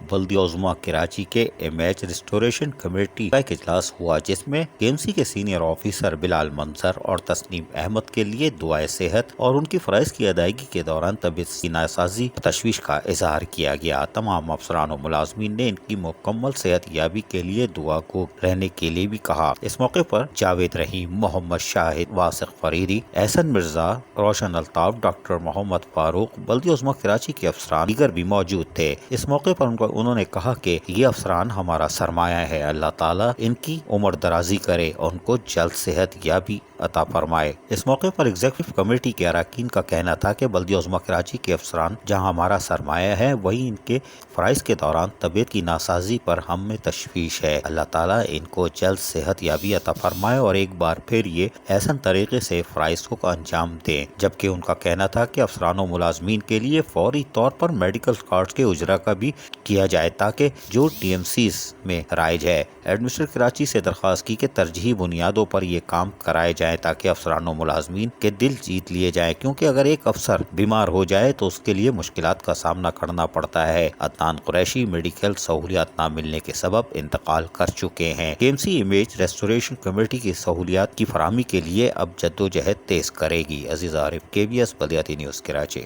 بلدیہ عظمیٰ کراچی کے M H restoration committee کا ایک اجلاس ہوا، جس میں کے ایم سی کے سینئر آفیسر بلال منظر اور تسنیم احمد کے لیے دعائے صحت اور ان کی فرائض کی ادائیگی کے دوران طبیعت کی ناسازی اور تشویش کا اظہار کیا گیا۔ تمام افسران و ملازمین نے ان کی مکمل صحت یابی کے لیے دعا گو رہنے کے لیے بھی کہا۔ اس موقع پر جاوید رحیم، محمد شاہد، واسق فریدی، احسن مرزا، روشن الطاف، ڈاکٹر محمد فاروق، بلدیہ عظمیٰ کراچی کے افسران دیگر بھی موجود تھے۔ اس موقع پر انہوں نے کہا کہ یہ افسران ہمارا سرمایہ ہے، اللہ تعالیٰ ان کی عمر درازی کرے اور ان کو جلد صحت یابی عطا فرمائے۔ اس موقع پر ایگزیکٹو کمیٹی کے اراکین کا کہنا تھا کہ بلدیہ عظمیٰ کراچی کے افسران جہاں ہمارا سرمایہ ہے، وہیں ان کے فرائض کے دوران طبیعت کی ناسازی پر ہمیں تشویش ہے، اللہ تعالیٰ ان کو جلد صحت یابی عطا فرمائے اور ایک بار پھر یہ احسن طریقے سے فرائض کو انجام دیں۔ جبکہ ان کا کہنا تھا کہ افسران و ملازمین کے لیے فوری طور پر میڈیکل کارڈز کے اجرا کا بھی کیا جائے تاکہ جو ٹی ایم سیز میں رائج ہے۔ ایڈمنسٹریٹر کراچی سے درخواست کی کہ ترجیحی بنیادوں پر یہ کام کرائے جائیں تاکہ افسران و ملازمین کے دل جیت لیے جائیں، کیونکہ اگر ایک افسر بیمار ہو جائے تو اس کے لیے مشکلات کا سامنا کرنا پڑتا ہے۔ عدنان قریشی میڈیکل سہولیات نہ ملنے کے سبب انتقال کر چکے ہیں۔ K M C image restoration committee کی سہولیات کی فراہمی کے لیے اب جدوجہد تیز کرے گی۔ عزیز عارف، KBS بلدیاتی نیوز کراچی۔